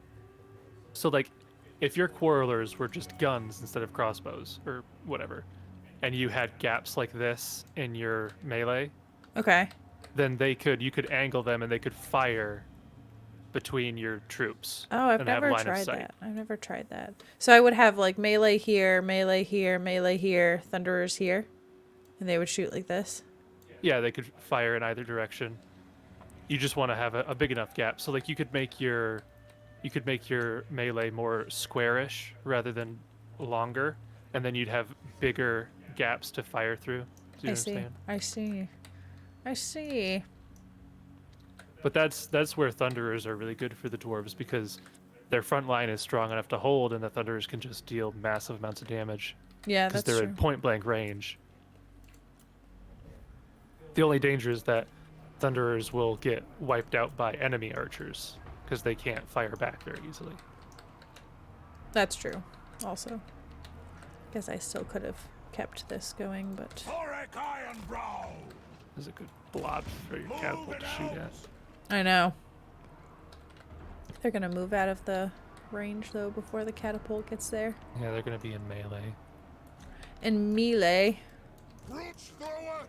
So like, if your quarrelers were just guns instead of crossbows or whatever, and you had gaps like this in your melee, Okay. then you could angle them and they could fire between your troops. Oh, I've and have never line of tried sight. that. I've never tried that. So I would have like melee here, melee here, melee here, thunderers here, and they would shoot like this. Yeah, they could fire in either direction. You just want to have a big enough gap. So like you could make your melee more squarish rather than longer, and then you'd have bigger gaps to fire through. Do you understand? I see. But that's where Thunderers are really good for the dwarves, because their front line is strong enough to hold, and the Thunderers can just deal massive amounts of damage Yeah, because that's they're true. at point blank range. The only danger is that Thunderers will get wiped out by enemy archers because they can't fire back very easily. That's true. Also, guess I still could have kept this going, but Thoric Ironbrow! There's a good blob for your catapult to shoot at. I know. They're gonna move out of the range though before the catapult gets there. Yeah, they're gonna be in melee. And melee. Brooch thrower!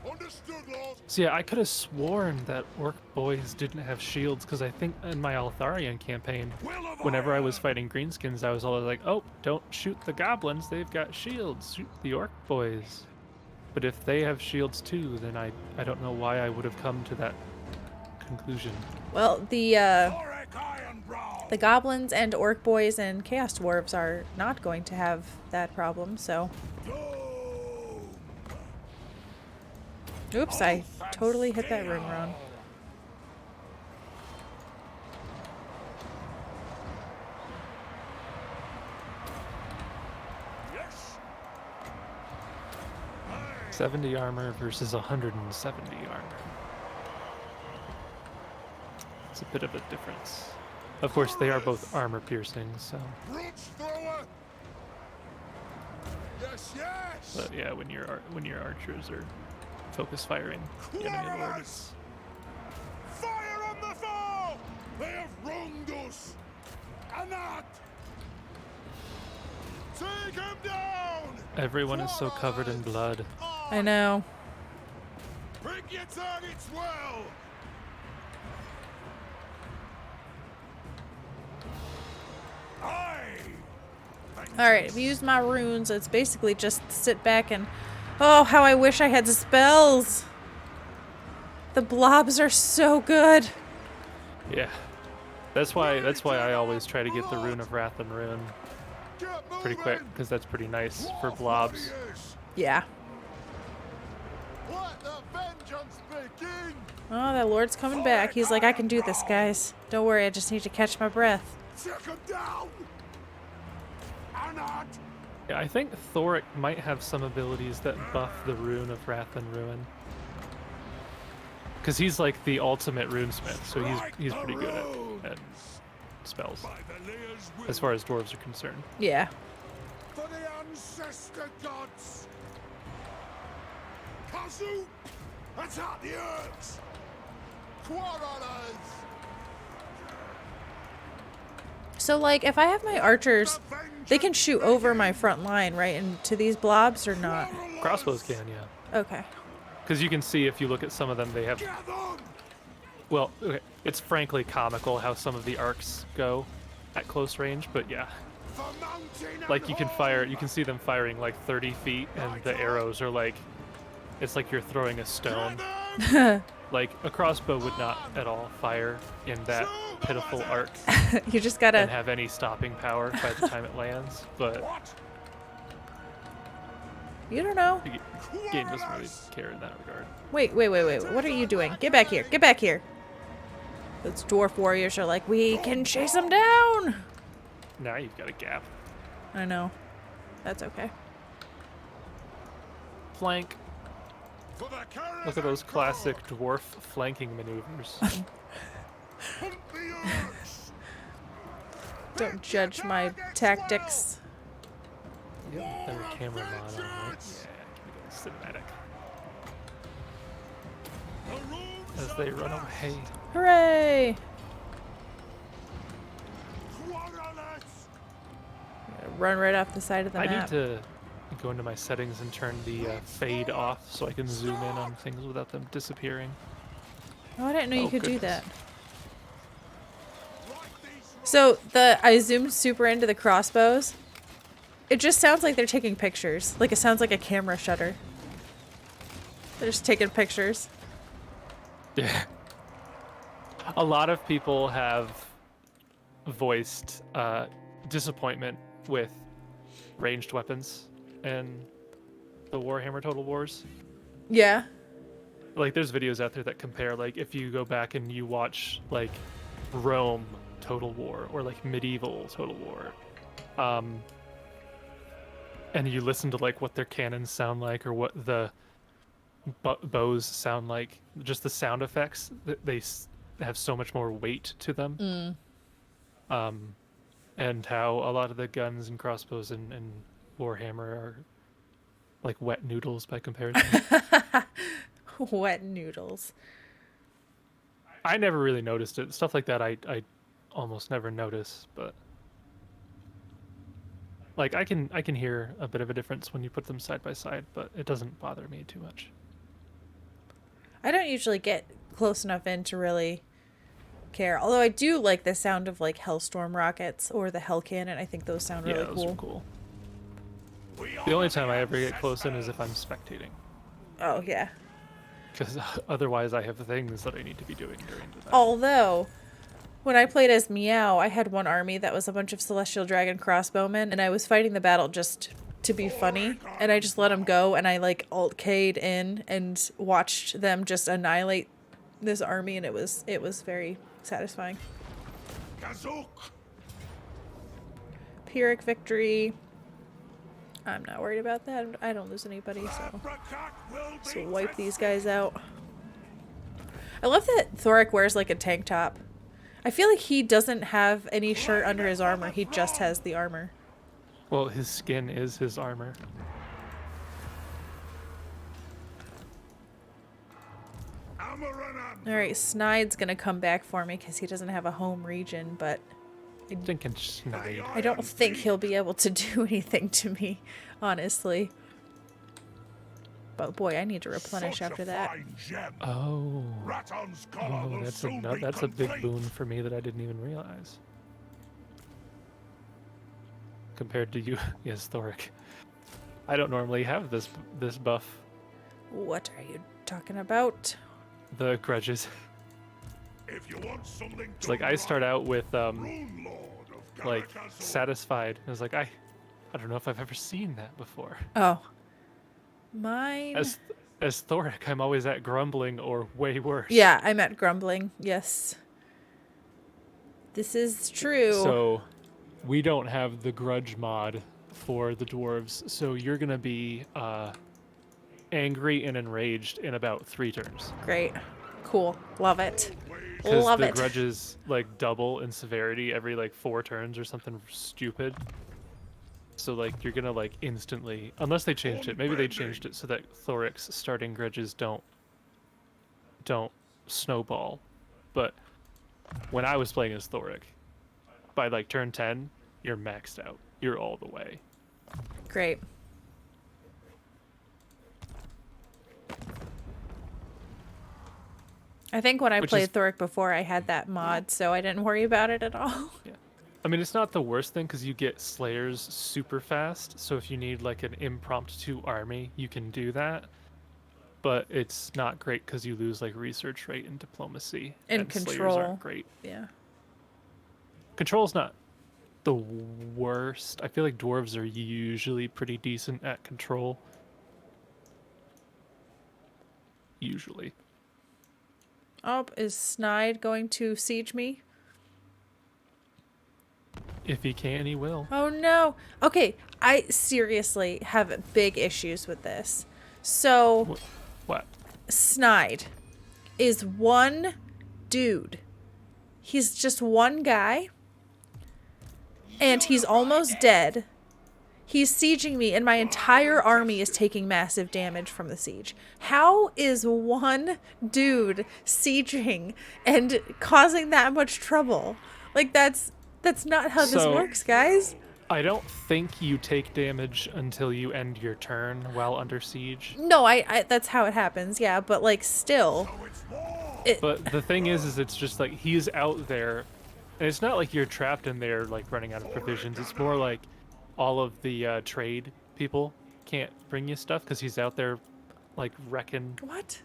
Understood, Lord! So yeah, I could have sworn that Orc boys didn't have shields, because I think in my Altharian campaign, Will of whenever I was iron! fighting greenskins, I was always like, oh, don't shoot the goblins, they've got shields, shoot the Orc boys. But if they have shields too, then I don't know why I would have come to that conclusion. Well, Thoric Ironbrow! the goblins and orc boys and chaos dwarves are not going to have that problem, so Doom! oops, I totally hit that rune wrong. Yes! 70 armor versus 170 armor. It's a bit of a difference. Of course, they are both armor piercing, so. Brute thrower. Yes, yes. But yeah, when your archers are focus firing the enemy lord, it's Fire on the foe! They have wronged us! Anat! Take him down! everyone is so covered in blood. I know. Pick your targets well! Aye! Alright, I've used my runes. It's basically just sit back and... Oh, how I wish I had spells! The blobs are so good! Yeah, that's why I always try to get the Rune of Wrath and Ruin Get pretty quick, moving! because that's pretty nice for blobs. Warriors! Yeah. Let the vengeance begin! Oh, that lord's coming back. He's like, I can do this, guys. Don't worry, I just need to catch my breath. Take him down! Anat! Yeah, I think Thoric might have some abilities that buff the Rune of Wrath and Ruin. Because he's like the ultimate runesmith, so he's pretty good at spells, By the Lear's will, as far as dwarves are concerned. Yeah. for the ancestor gods! Kazu! Attack the Urks! Quarrelers! So, like, if I have my archers, they can shoot over my front line, right, into these blobs or not? Crossbows can, yeah. Okay. Because you can see if you look at some of them, they have. Get them! Well, okay, it's frankly comical how some of the arcs go at close range, but yeah. For mountain Like you can see them firing like 30 feet, and the arrows are like, it's like you're throwing a stone. Like a crossbow would not at all fire in that pitiful arc You just and gotta... have any stopping power by the time it lands, but What? You don't know. the game doesn't really care in that regard. Wait. What are you doing? Get back here. Get back here. Those dwarf warriors are like, we can chase them down. Now you've got a gap. I know. That's okay. Flank. For the carriers Look at those and classic dwarf flanking maneuvers. Hunt the Urks! Don't judge my tactics. Yep, there's a camera mod on it. Yeah, give me the cinematic. The runes As of they run death! away. Hooray! Quarrelers! Run right off the side of the I map. need to go into my settings and turn the fade off so I can zoom in on things without them disappearing. Oh, I didn't know you Oh, could do goodness. that. Like these So I zoomed super into the crossbows. It just sounds like they're taking pictures. Like it sounds like a camera shutter. They're just taking pictures. Yeah. A lot of people have voiced disappointment with ranged weapons in the Warhammer Total Wars. Yeah. Like there's videos out there that compare, like if you go back and you watch like Rome Total War or like medieval Total War, and you listen to like what their cannons sound like or what the bows sound like, just the sound effects, they have so much more weight to them. And how a lot of the guns and crossbows in Warhammer are like wet noodles by comparison. Wet noodles. I never really noticed it. Stuff like that I almost never notice, but like I can hear a bit of a difference when you put them side by side, but it doesn't bother me too much. I don't usually get close enough in to really care. Although I do like the sound of like Hellstorm rockets or the Hell Cannon. I think those sound really Yeah, those cool. are cool. We The only are time I ever get ancestors. close in is if I'm spectating, Oh yeah. because otherwise I have things that I need to be doing during the night. Although, when I played as Meow, I had one army that was a bunch of Celestial Dragon crossbowmen, and I was fighting the battle just to be funny, and I just let them go, and I like alt-K'd in and watched them just annihilate this army, and it was very satisfying. Kazuk! Pyrrhic victory. I'm not worried about that. I don't lose anybody, so Abracot will be so wipe these guys out. I love that Thoric wears like a tank top. I feel like he doesn't have any shirt under his armor. He just has the armor. Well, his skin is his armor. Alright, Snide's gonna come back for me because he doesn't have a home region, but Thinking Snide. I don't think he'll be able to do anything to me, honestly. But boy, I need to replenish after that. Oh. Oh, that's a big boon for me that I didn't even realize. Compared to you, yes, Thoric. I don't normally have this buff. What are you talking about? The grudges. If you want something It's like I start out with like satisfied. I was like I don't know if I've ever seen that before. Oh. Mine... As Thoric, I'm always at grumbling or way worse. Yeah, I'm at grumbling. Yes. This is true. So we don't have the grudge mod for the dwarves, so you're gonna be angry and enraged in about 3 turns. Great. Cool. Love it. Because Love the it. grudges like double in severity every like 4 turns or something stupid. So like you're gonna like instantly, unless they changed it, maybe they changed it so that Thoric's starting grudges don't snowball. But when I was playing as Thoric, by like turn 10, you're maxed out. You're all the way. Great. I think when I played Thoric before, I had that mod, so I didn't worry about it at all. Yeah. I mean, it's not the worst thing because you get Slayers super fast. So if you need like an impromptu army, you can do that. But it's not great because you lose like research rate and diplomacy. And Slayers control. aren't great. Yeah. Control's not the worst. I feel like dwarves are usually pretty decent at control. Usually. Oh, is Snide going to siege me? If he can, he will. Oh no. Okay, I seriously have big issues with this. So, What? Snide is one dude. He's just one guy. And he's almost dead. He's sieging me, and my entire army is taking massive damage from the siege. How is one dude sieging and causing that much trouble? Like, that's not how this works, guys. I don't think you take damage until you end your turn while under siege. No, I that's how it happens, yeah, but, like, still. But the thing is it's just, like, he's out there, and it's not like you're trapped in there, like, running out of provisions. It's more like all of the trade people can't bring you stuff because he's out there, like, wrecking What?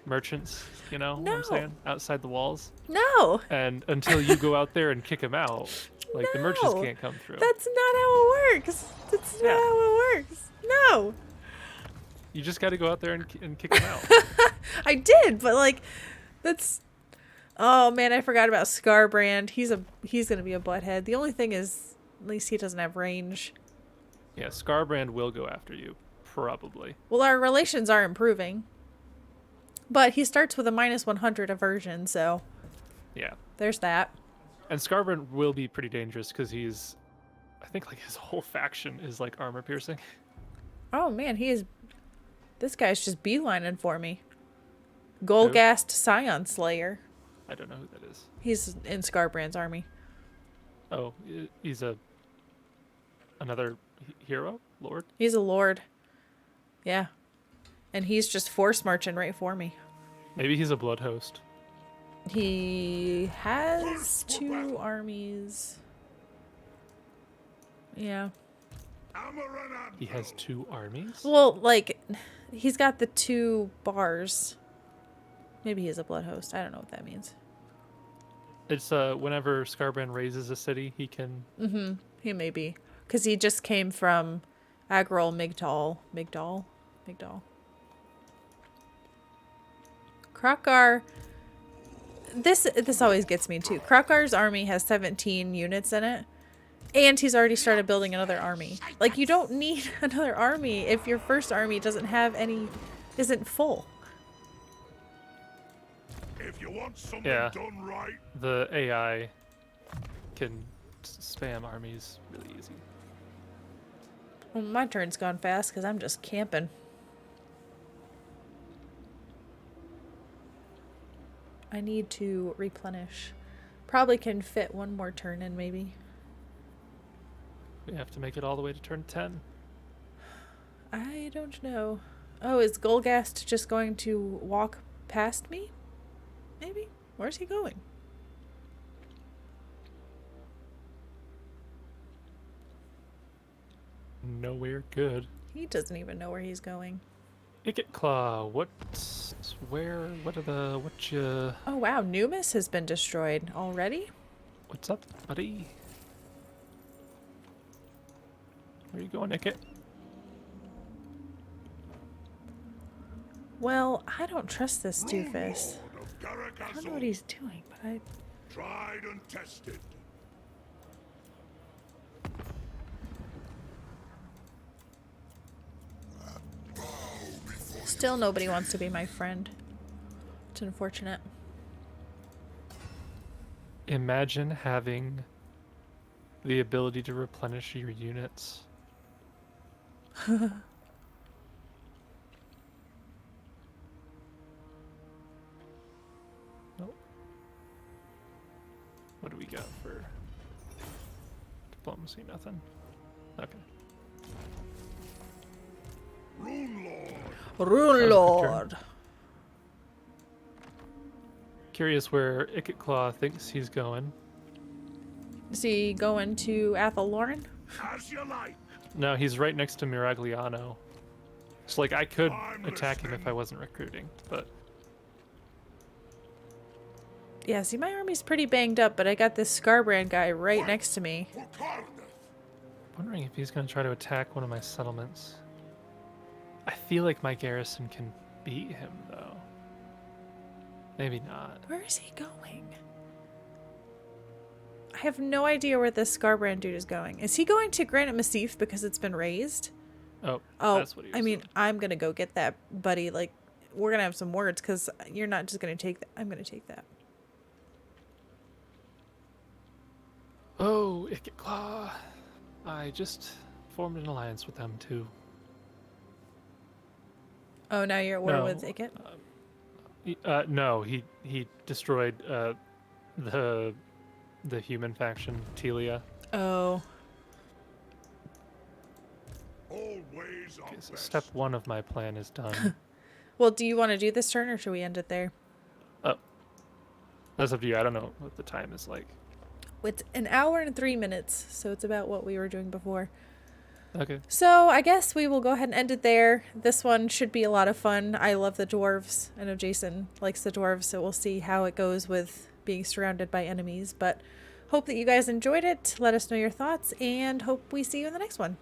merchants, you know what I'm No. saying? Outside the walls. No. And until you go out there and kick him out, like, the merchants No. can't come through. That's not how it works. That's not Yeah. how it works. No. You just got to go out there and kick him out. I did, but, like, that's... Oh, man, I forgot about Scarbrand. He's going to be a butthead. The only thing is, at least he doesn't have range. Yeah, Scarbrand will go after you, probably. Well, our relations are improving. But he starts with a -100 aversion, so Yeah. there's that. And Scarbrand will be pretty dangerous because he's, I think, like, his whole faction is like armor piercing. Oh, man, this guy's just beelining for me. Golgast Scion Slayer. I don't know who that is. He's in Scarbrand's army. Oh, he's another hero? Lord? He's a lord. Yeah. And he's just force marching right for me. Maybe he's a blood host. He has 2 armies. Yeah. He has 2 armies? Well, like, he's got the 2 bars. Maybe he's a blood host. I don't know what that means. It's whenever Scarbrand raises a city, he can... Mm-hmm. He may be. Because he just came from Agrol Migdal. Migdal? Krokar... This always gets me, too. Krokar's army has 17 units in it. And he's already started building another army. Like, you don't need another army if your first army doesn't have any... isn't full. If you want something Yeah. done right, The AI can spam armies really easy. Well, my turn's gone fast because I'm just camping. I need to replenish. Probably can fit one more turn in, maybe. We have to make it all the way to turn 10. I don't know. Oh, is Golgast just going to walk past me? Maybe? Where's he going? Nowhere good. He doesn't even know where he's going. Icket Claw, what are the, Oh wow, Numis has been destroyed already? what's up, buddy? Where you going, Icket? Well, I don't trust this Rune doofus. Lord of I don't know what he's doing, but I... tried and tested. Still nobody wants to be my friend. It's unfortunate. Imagine having the ability to replenish your units. Nope. What do we got for diplomacy? Nothing. Okay. Rune Lord. Rune That was a good Lord! Curious where Icket Claw thinks he's going. Is he going to Athelloren? As you like. No, he's right next to Miragliano. So, like, I could I'm attack him if listening. I wasn't recruiting, but Yeah, see, my army's pretty banged up, but I got this Scarbrand guy right next to me. For Cardiff. wondering if he's going to try to attack one of my settlements. I feel like my garrison can beat him, though. Maybe not. Where is he going? I have no idea where this Scarbrand dude is going. Is he going to Granite Massif because it's been raised? Oh, Oh, that's what he was I mean, doing. I'm going to go get that, buddy. Like, we're going to have some words because you're not just going to take that. I'm going to take that. Oh, Icket Claw. I just formed an alliance with them, too. Oh, now you're at war No. with Icket? No, he destroyed the human faction, Telia. Oh. Always our Okay, so best. step 1 of my plan is done. Well, do you want to do this turn or should we end it there? Oh, that's up to you. I don't know what the time is like. It's an hour and 3 minutes, so it's about what we were doing before. Okay. So I guess we will go ahead and end it there. This one should be a lot of fun. I love the dwarves. I know Jason likes the dwarves, so we'll see how it goes with being surrounded by enemies. But hope that you guys enjoyed it. Let us know your thoughts, and hope we see you in the next one.